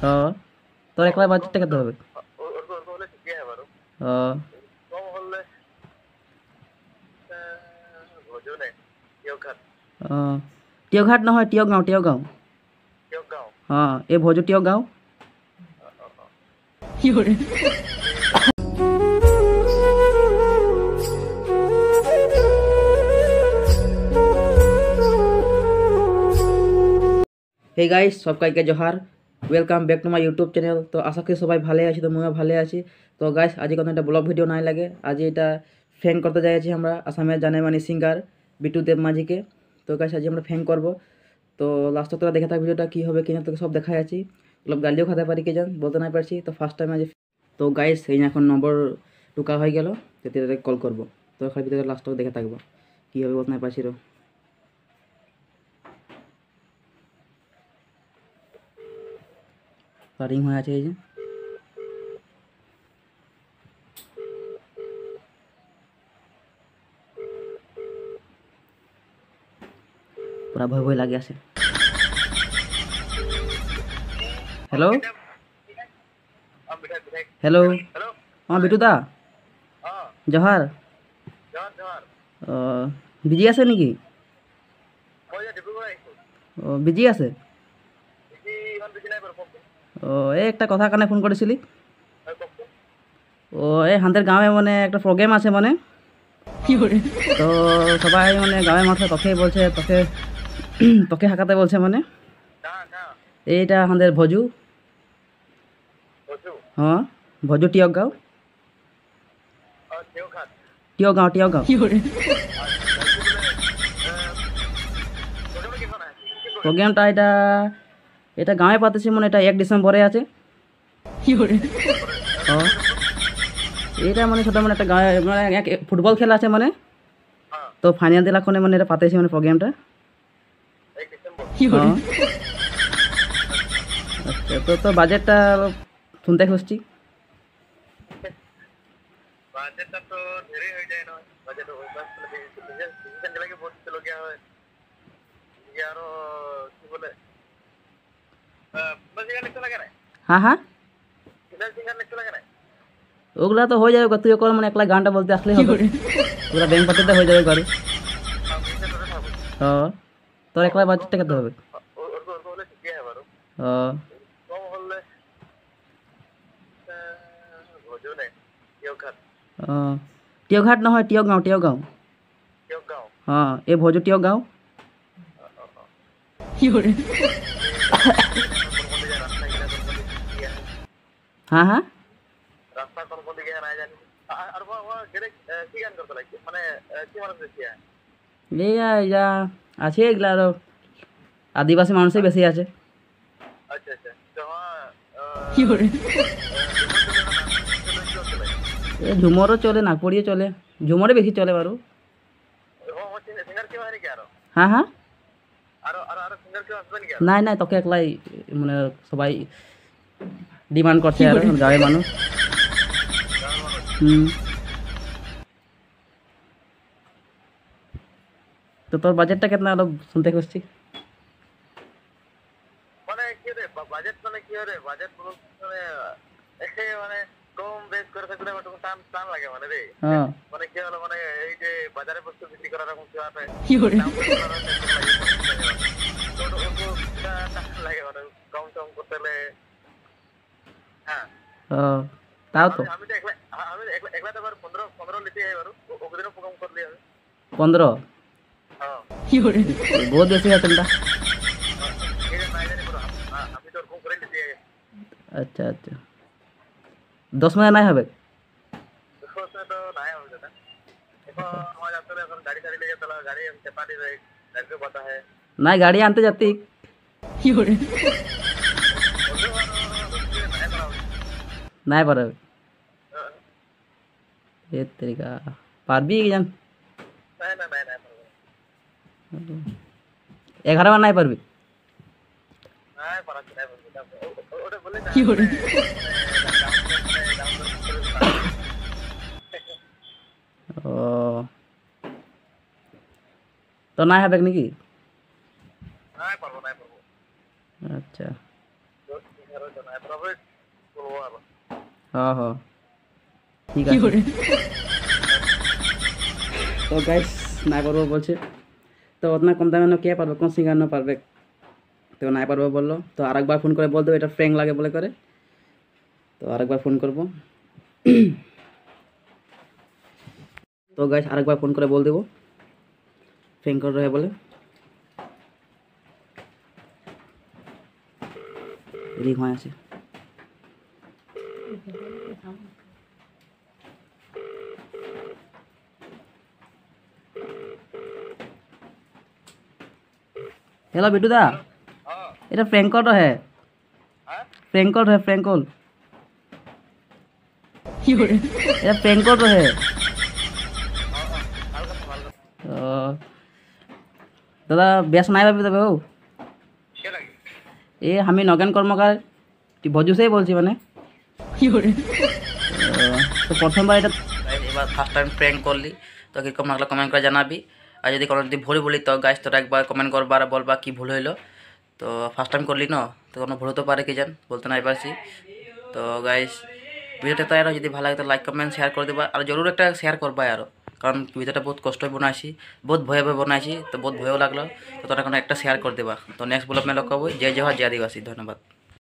हाँ তোর একলা বাজেটটা কত হবে? हाँ हाँ টিয়ঘাট নহয় টিয়গাঁও। हाँ এই ভোজো টিয়গাঁও। হে গাইস সবাইকে Johar, welcome back to my YouTube channel. তো আশা করি সবাই ভালো আছে, তো ময়ও ভালো আছি। তো গাইস আজ কোনো একটা ব্লগ ভিডিও নাই লাগে, আজ এটা ফ্যান করতে যাইছি আমরা আসামের জানে মানে সিঙ্গার বিটু দেব মাঝিকে। তো গাইস আজ আমরা ফ্যান করব, তো লাস্ট তোরা দেখে থাক ভিডিওটা কী হবে কিনা, তোকে সব দেখাই আছি। অলপ গালিও খাতে পারি কে জান বলতে নাই পারছি, তো ফার্স্ট টাইম আজ। তো গাইস এই এখন নম্বর ঢুকা হয়ে গেল, যেতে কল করবো। তো খালি ভিডিওটা লাস্ট দেখে থাকবো কী হবে বলতে নাই পারছি। রিং হয়ে আছে এই যে, পুরা ভয় ভয় লাগে আছে। হ্যালো হ্যালো, हाँ বিটু দা জহার। বিজি আছে নেকি? ও বিজি আছে। ও এই একটা কথা কাৰণে ফোন কৰিছিলি। ও এই হাঁদের গাঁৱে মানে একটা প্রোগ্রাম আছে মানে, তো সবাই মানে গাঁৱের মাঠে তোকে বলছে, তোকে তোকে হাঁকাতে বলছে মানে। এইটা আমাদের ভজু, হ্যাঁ ভজু টিয়গাঁও। টিয়গাঁও প্রোগ্রামটা এটা এটা গাঁৱে পাতেছি মানে, এটা 1 ডিসেম্বরে আছে। হ্যাঁ এটা মানে ছোটো মানে একটা গাঁৱে মানে এক ফুটবল খেলা আছে মানে, তো ফাইনাল দিলাখনে মানে এটা পাতেছি মানে প্রোগ্রামটা। হ্যাঁ আচ্ছা, তো তো বাজেটটা শুনতে খুঁজছি। বাজেটটা তো ধেরে হয়ে যায় না, বাজেট ডিসিশন লাগে বলতে লগিয়া হয় আরো কি বলে সিঙ্গার লিখতে লাগে না। হ্যাঁ হ্যাঁ সিঙ্গার লিখতে লাগে না, ওগুলা তো হয়ে যাবে, তুই কর মানে একলা গানটা বলতে আসলেই হবে, ওগুলা ব্যাংক পাতিতে হয়ে যাবে ঘরে। হ্যাঁ তোর একলা বাজেটটা কত হবে? হলে ঠিকই হয় বারো হ্যাঁ কম হলে ভোজো নেই কেউঘাট টিয়ঘাট নহয় টিয়গাঁও। কেউগাঁও হ্যাঁ এই ভোজো টিয়গাঁও। হ্যাঁ হ্যাঁ রাস্তা কোন কোন দিকে না জানি আর গেলে কি গান করতে লাগছে মানে কি মানুষ বেশি হয় যা আছে এগুলা আরো আদিবাসী মানুষই বেশি আছে। আচ্ছা আচ্ছা তো এ ঝুমরও চলে, নাগপুরিও চলে, ঝুমরে বেশি চলে বারো। সিঙ্গার কেউ হয় নাকি আরো হ্যাঁ হ্যাঁ আরো আরো আরো সিঙ্গার কেউ আসবে নাকি নাই নাই তোকে একলাই মানে সবাই ডিমান্ড করছে আর গাঁয়ের মানুষ। তো তোর বাজেটটা কেতনা আরো শুনতে খুঁজছি। মানে কি রে বাজেট মানে কি রে বাজেট মানে মানে কম বেশ করে থাকলে একটু টান টান লাগে মানে রে। হ্যাঁ মানে কি হলো মানে এই যে বাজারে বস্তু বিক্রি করার রকম কিছু আছে লাগে মানে কম কম করতে হলে। হ্যাঁ তাও তো আমি তো একলা তো 15 লিতে যাই বারো ওদিনও প্রোগ্রাম করলে হবে 15। হ্যাঁ বহুত বেশি আছে না। আমি তো ওরকম করে লিতে যাই আচ্ছা আচ্ছা 10 মিনিট নাই হবে। তো নাই হবে দাদা এখন আমার আসলে এখন গাড়ি গাড়ি লেগে চলা গাড়ি আমি চেপা দিয়ে গাড়ি কথা है নাই গাড়ি আনতে যাতি নাই পারবে এ তরিকা পারবি কি জান 11 বার নাই পারবি। ও তো নাই হবে নাকি? আচ্ছা তো নাই তবে বলবো আর हाँ हाँ ঠিক আছে তো গাইস নাই পারবো বলছে তো অতনা কম দামে কে পারবে কোন সিঙ্গার না পারবে তো নাই পারবো বললো তো আরেকবার ফোন করে বল দেবো এটা ফ্র্যাঙ্ক লাগে বলে করে তো আরেকবার ফোন করবো তো গাইস আরেকবার ফোন করে বল দেবো ফ্র্যাঙ্ক कर रहे हैं बोले রিং হয়ে আছে हेलो बिट्टू दा হ্যাঁ এটা ফ্র্যাঙ্ক কল है হ্যাঁ फ्रैंक कॉल है फ्रैंक कॉल এটা ফ্র্যাঙ্ক কল है ভালো কথা ভালো কথা দাদা বেশ নাই পাবি তবে ও কে লাগে এ আমি নগেন কর্মকার ভজুসেই বলছি মানে তো প্রথমবার এটা এবার ফার্স্ট টাইম প্র্যাঙ্ক করলি তো কীরকম লাগলো কমেন্ট করে জানাবি আর যদি কোনো যদি ভুল বলি তো গাইস তোরা একবার কমেন্ট করবা আর বলবা কি ভুল হইলো তো ফার্স্ট টাইম করলি না তো কোনো ভুল হতে পারে কি জান বলতে নাই পারছি তো গাইস ভিডিওটা তাই আরও যদি ভালো লাগে তো লাইক কমেন্ট শেয়ার করে দেবা আর জরুর একটা শেয়ার করবা আরও কারণ ভিডিওটা বহুত কষ্ট বানাইছি বহুত ভয়ে ভয়ে বানাইছি তো বহুত ভয়ও লাগলো তো তোরা কোনো একটা শেয়ার করে দেবা তো নেক্সট ব্লগ মে লগ পাবো জয় জওহার জয় আদিবাসী ধন্যবাদ